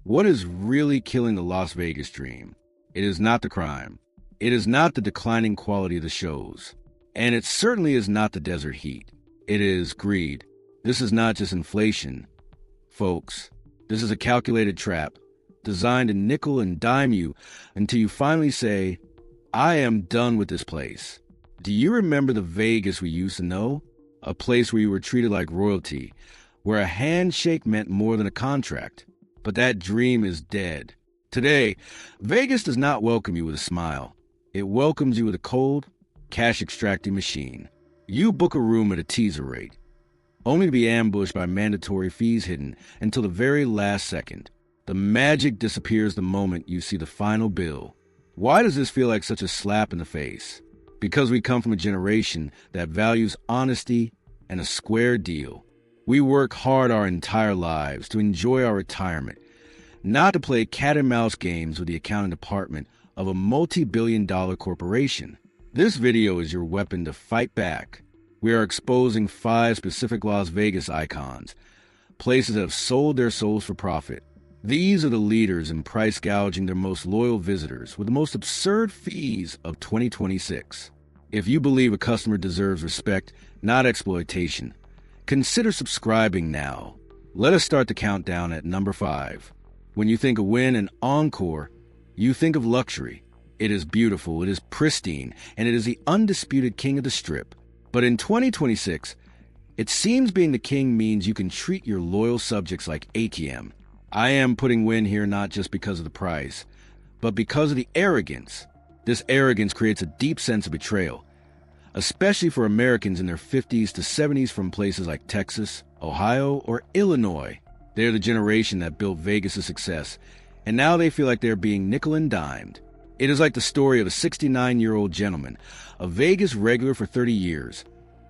What is really killing the Las Vegas dream? It is not the crime. It is not the declining quality of the shows. And it certainly is not the desert heat. It is greed. This is not just inflation, folks. This is a calculated trap designed to nickel and dime you until you finally say, I am done with this place. Do you remember the Vegas we used to know? A place where you were treated like royalty, where a handshake meant more than a contract. But that dream is dead. Today, Vegas does not welcome you with a smile. It welcomes you with a cold, cash-extracting machine. You book a room at a teaser rate, only to be ambushed by mandatory fees hidden until the very last second. The magic disappears the moment you see the final bill. Why does this feel like such a slap in the face? Because we come from a generation that values honesty and a square deal. We work hard our entire lives to enjoy our retirement, not to play cat and mouse games with the accounting department of a multi-billion-dollar corporation. This video is your weapon to fight back. We are exposing 5 specific Las Vegas icons, places that have sold their souls for profit. These are the leaders in price gouging their most loyal visitors with the most absurd fees of 2026. If you believe a customer deserves respect, not exploitation, consider subscribing now. Let us start the countdown at number 5. When you think of Wynn and Encore, you think of luxury. It is beautiful, it is pristine, and it is the undisputed king of the Strip. But in 2026, it seems being the king means you can treat your loyal subjects like ATM. I am putting Wynn here not just because of the price, but because of the arrogance. This arrogance creates a deep sense of betrayal, especially for Americans in their 50s to 70s from places like Texas, Ohio, or Illinois. They're the generation that built Vegas' success, and now they feel like they're being nickel and dimed. It is like the story of a 69-year-old gentleman, a Vegas regular for 30 years,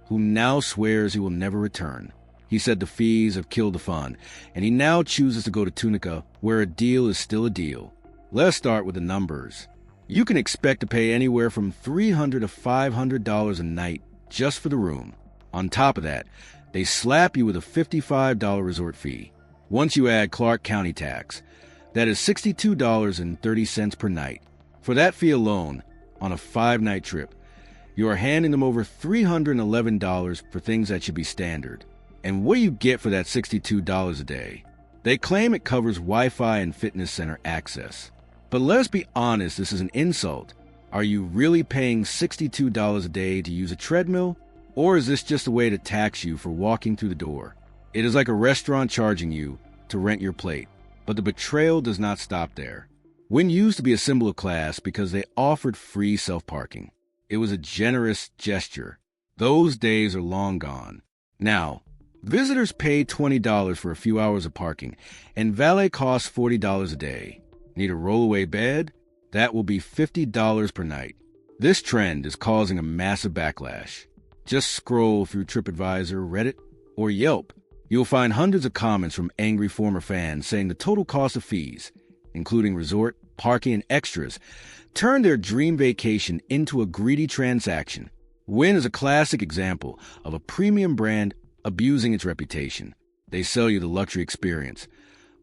who now swears he will never return. He said the fees have killed the fun, and he now chooses to go to Tunica, where a deal is still a deal. Let's start with the numbers. You can expect to pay anywhere from $300 to $500 a night just for the room. On top of that, they slap you with a $55 resort fee. Once you add Clark County tax, that is $62.30 per night. For that fee alone, on a 5-night trip, you are handing them over $311 for things that should be standard. And what do you get for that $62 a day? They claim it covers Wi-Fi and fitness center access. But let's be honest, this is an insult. Are you really paying $62 a day to use a treadmill? Or is this just a way to tax you for walking through the door? It is like a restaurant charging you to rent your plate. But the betrayal does not stop there. Wynn used to be a symbol of class because they offered free self-parking. It was a generous gesture. Those days are long gone. Now, visitors pay $20 for a few hours of parking, and valet costs $40 a day. Need a rollaway bed? That will be $50 per night. This trend is causing a massive backlash. Just scroll through TripAdvisor, Reddit, or Yelp. You'll find hundreds of comments from angry former fans saying the total cost of fees, including resort, parking, and extras, turn their dream vacation into a greedy transaction. Wynn is a classic example of a premium brand abusing its reputation. They sell you the luxury experience,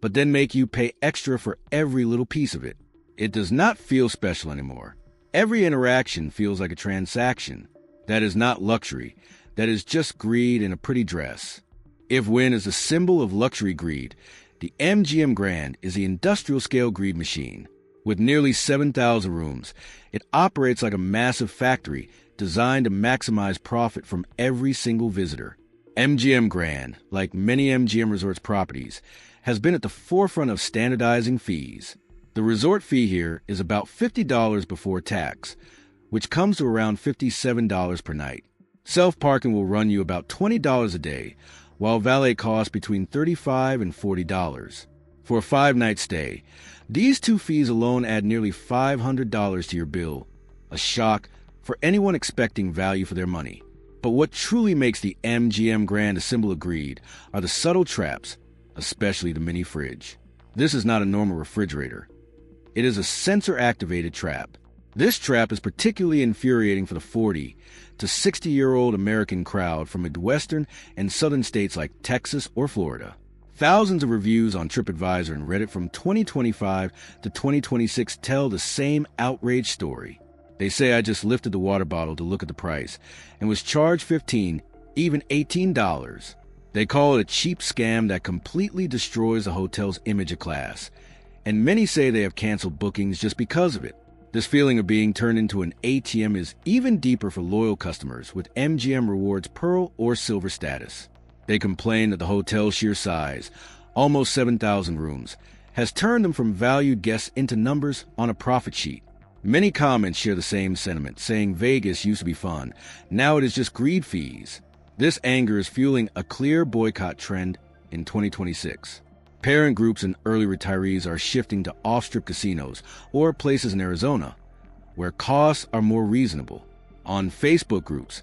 but then make you pay extra for every little piece of it. It does not feel special anymore. Every interaction feels like a transaction. That is not luxury. That is just greed in a pretty dress. If Wynn is a symbol of luxury greed, the MGM Grand is the industrial-scale greed machine. With nearly 7,000 rooms, it operates like a massive factory designed to maximize profit from every single visitor. MGM Grand, like many MGM Resorts properties, has been at the forefront of standardizing fees. The resort fee here is about $50 before tax, which comes to around $57 per night. Self-parking will run you about $20 a day, while valet costs between $35 and $40. For a 5-night stay, these two fees alone add nearly $500 to your bill, a shock for anyone expecting value for their money. But what truly makes the MGM Grand a symbol of greed are the subtle traps, especially the mini fridge. This is not a normal refrigerator. It is a sensor-activated trap. This trap is particularly infuriating for the 40 to 60-year-old American crowd from Midwestern and southern states like Texas or Florida. Thousands of reviews on TripAdvisor and Reddit from 2025 to 2026 tell the same outrage story. They say I just lifted the water bottle to look at the price and was charged $15, even $18. They call it a cheap scam that completely destroys the hotel's image of class. And many say they have canceled bookings just because of it. This feeling of being turned into an ATM is even deeper for loyal customers with MGM Rewards Pearl or Silver status. They complain that the hotel's sheer size, almost 7,000 rooms, has turned them from valued guests into numbers on a profit sheet. Many comments share the same sentiment, saying Vegas used to be fun. Now it is just greed fees. This anger is fueling a clear boycott trend in 2026. Parent groups and early retirees are shifting to off-strip casinos or places in Arizona where costs are more reasonable. On Facebook groups,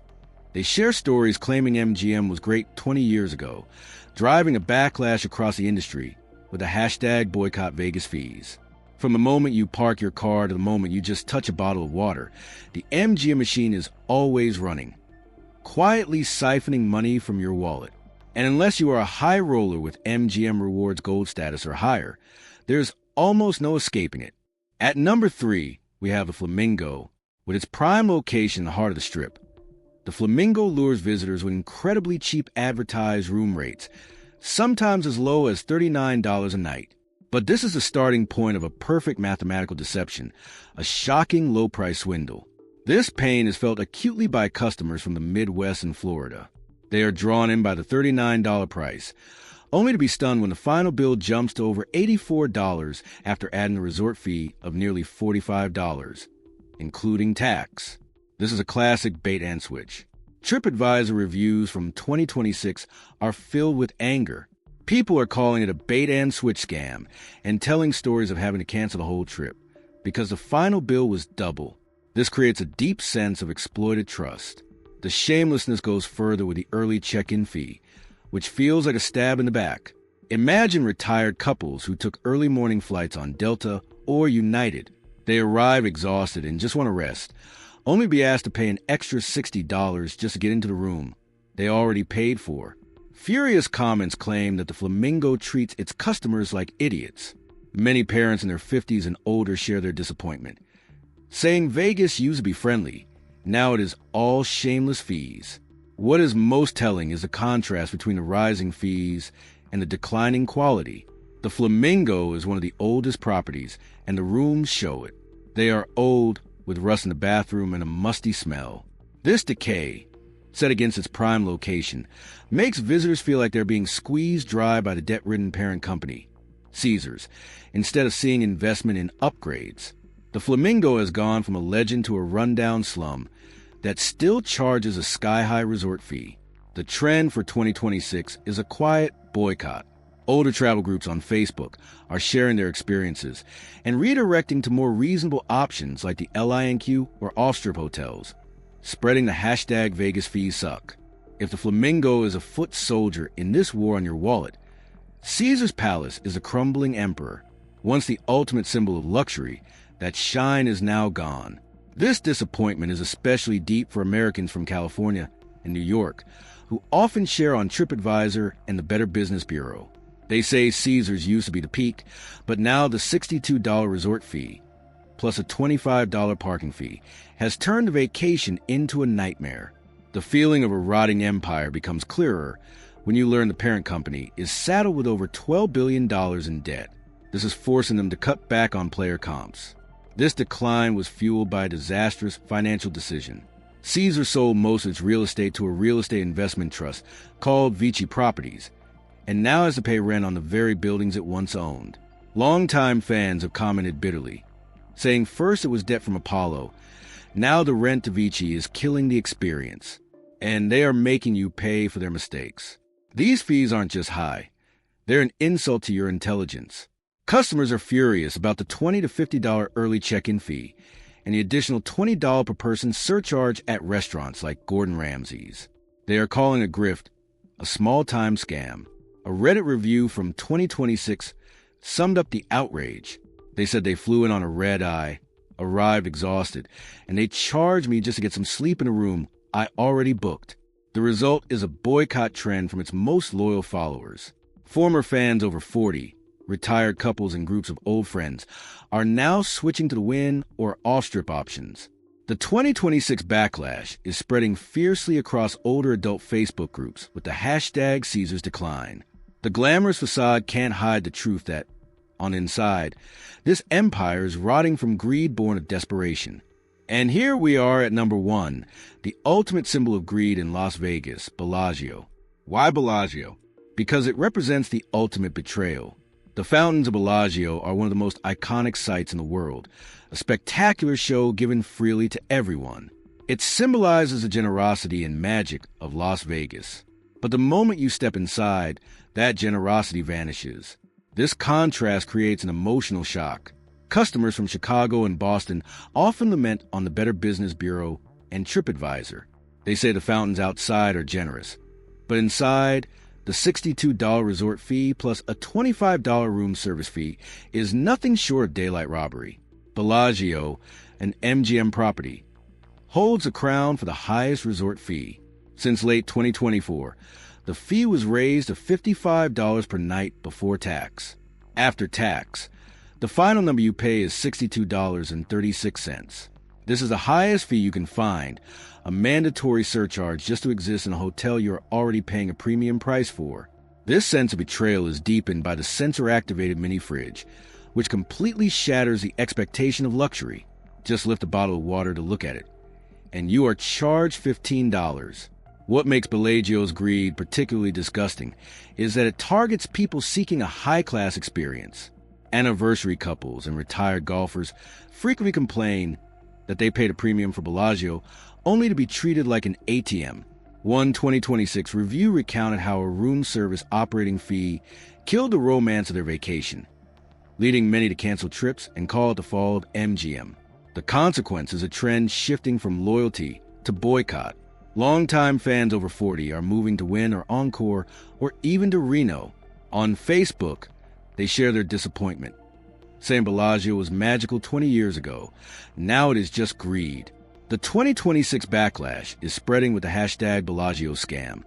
they share stories claiming MGM was great 20 years ago, driving a backlash across the industry with the hashtag boycott Vegas fees. From the moment you park your car to the moment you just touch a bottle of water, the MGM machine is always running, quietly siphoning money from your wallet. And unless you are a high roller with MGM Rewards Gold status or higher, there's almost no escaping it. At number 3, we have the Flamingo. With its prime location in the heart of the Strip, the Flamingo lures visitors with incredibly cheap advertised room rates, sometimes as low as $39 a night. But this is the starting point of a perfect mathematical deception, a shocking low-price swindle. This pain is felt acutely by customers from the Midwest and Florida. They are drawn in by the $39 price, only to be stunned when the final bill jumps to over $84 after adding a resort fee of nearly $45, including tax. This is a classic bait and switch. TripAdvisor reviews from 2026 are filled with anger. People are calling it a bait and switch scam and telling stories of having to cancel the whole trip because the final bill was double. This creates a deep sense of exploited trust. The shamelessness goes further with the early check-in fee, which feels like a stab in the back. Imagine retired couples who took early morning flights on Delta or United. They arrive exhausted and just want to rest, only to be asked to pay an extra $60 just to get into the room they already paid for. Furious comments claim that the Flamingo treats its customers like idiots. Many parents in their 50s and older share their disappointment, saying Vegas used to be friendly. Now it is all shameless fees. What is most telling is the contrast between the rising fees and the declining quality. The Flamingo is one of the oldest properties, and the rooms show it. They are old, with rust in the bathroom and a musty smell. This decay, set against its prime location, makes visitors feel like they're being squeezed dry by the debt-ridden parent company, Caesars, instead of seeing investment in upgrades. The Flamingo has gone from a legend to a rundown slum that still charges a sky-high resort fee. The trend for 2026 is a quiet boycott. Older travel groups on Facebook are sharing their experiences and redirecting to more reasonable options like the LINQ or off-strip hotels, spreading the hashtag Vegas fees suck. If the Flamingo is a foot soldier in this war on your wallet, Caesar's Palace is a crumbling emperor. Once the ultimate symbol of luxury, that shine is now gone. This disappointment is especially deep for Americans from California and New York, who often share on TripAdvisor and the Better Business Bureau. They say Caesars used to be the peak, but now the $62 resort fee, plus a $25 parking fee, has turned the vacation into a nightmare. The feeling of a rotting empire becomes clearer when you learn the parent company is saddled with over $12 billion in debt. This is forcing them to cut back on player comps. This decline was fueled by a disastrous financial decision. Caesar sold most of its real estate to a real estate investment trust called Vici Properties, and now has to pay rent on the very buildings it once owned. Longtime fans have commented bitterly, saying first it was debt from Apollo, now the rent to Vici is killing the experience, and they are making you pay for their mistakes. These fees aren't just high, they're an insult to your intelligence. Customers are furious about the $20 to $50 early check-in fee and the additional $20 per person surcharge at restaurants like Gordon Ramsay's. They are calling a grift a small-time scam. A Reddit review from 2026 summed up the outrage. They said they flew in on a red eye, arrived exhausted, and they charged me just to get some sleep in a room I already booked. The result is a boycott trend from its most loyal followers. Former fans over 40, retired couples and groups of old friends are now switching to the win or off-strip options. The 2026 backlash is spreading fiercely across older adult Facebook groups with the hashtag Caesars Decline. The glamorous facade can't hide the truth that, on inside, this empire is rotting from greed born of desperation. And here we are at number 1, the ultimate symbol of greed in Las Vegas, Bellagio. Why Bellagio? Because it represents the ultimate betrayal. The fountains of Bellagio are one of the most iconic sights in the world, a spectacular show given freely to everyone. It symbolizes the generosity and magic of Las Vegas. But the moment you step inside, that generosity vanishes. This contrast creates an emotional shock. Customers from Chicago and Boston often lament on the Better Business Bureau and TripAdvisor. They say the fountains outside are generous, but inside, the $62 resort fee plus a $25 room service fee is nothing short of daylight robbery. Bellagio, an MGM property, holds a crown for the highest resort fee. Since late 2024, the fee was raised to $55 per night before tax. After tax, the final number you pay is $62.36. This is the highest fee you can find, a mandatory surcharge just to exist in a hotel you're already paying a premium price for. This sense of betrayal is deepened by the sensor-activated mini-fridge, which completely shatters the expectation of luxury. Just lift a bottle of water to look at it, and you are charged $15. What makes Bellagio's greed particularly disgusting is that it targets people seeking a high-class experience. Anniversary couples and retired golfers frequently complain that they paid a premium for Bellagio only to be treated like an ATM. One 2026 review recounted how a room service operating fee killed the romance of their vacation, leading many to cancel trips and call it the fall of MGM. The consequence is a trend shifting from loyalty to boycott. Longtime fans over 40 are moving to Wynn or Encore or even to Reno. On Facebook, they share their disappointment, saying Bellagio was magical 20 years ago. Now it is just greed. The 2026 backlash is spreading with the hashtag Bellagio scam,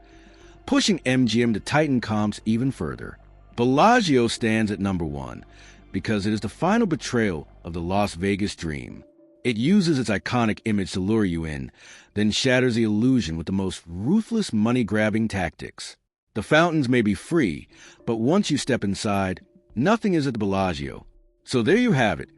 pushing MGM to tighten comps even further. Bellagio stands at number 1 because it is the final betrayal of the Las Vegas dream. It uses its iconic image to lure you in, then shatters the illusion with the most ruthless money-grabbing tactics. The fountains may be free, but once you step inside, nothing is at the Bellagio. So there you have it,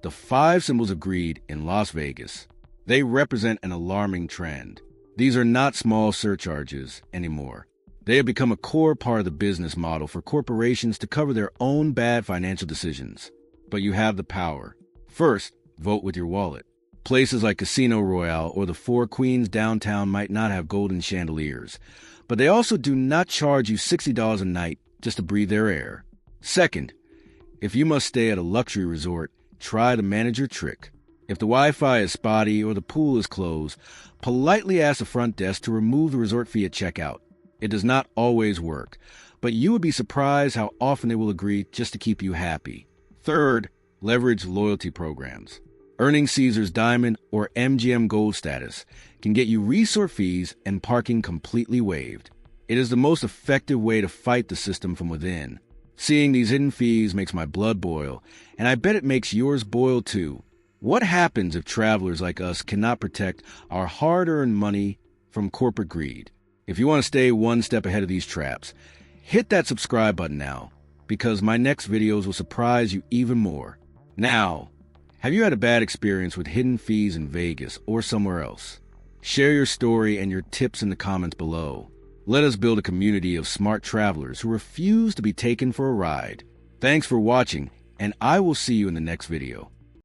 the 5 symbols of greed in Las Vegas. They represent an alarming trend. These are not small surcharges anymore. They have become a core part of the business model for corporations to cover their own bad financial decisions. But you have the power. First, vote with your wallet. Places like Casino Royale or the Four Queens downtown might not have golden chandeliers, but they also do not charge you $60 a night just to breathe their air. Second, if you must stay at a luxury resort, try the manager trick. If the Wi-Fi is spotty or the pool is closed, politely ask the front desk to remove the resort fee at checkout. It does not always work, but you would be surprised how often they will agree just to keep you happy. Third, leverage loyalty programs. Earning Caesars Diamond or MGM Gold status can get you resort fees and parking completely waived. It is the most effective way to fight the system from within. Seeing these hidden fees makes my blood boil, and I bet it makes yours boil too. What happens if travelers like us cannot protect our hard-earned money from corporate greed? If you want to stay one step ahead of these traps, hit that subscribe button now, because my next videos will surprise you even more. Now, have you had a bad experience with hidden fees in Vegas or somewhere else? Share your story and your tips in the comments below. Let us build a community of smart travelers who refuse to be taken for a ride. Thanks for watching, and I will see you in the next video.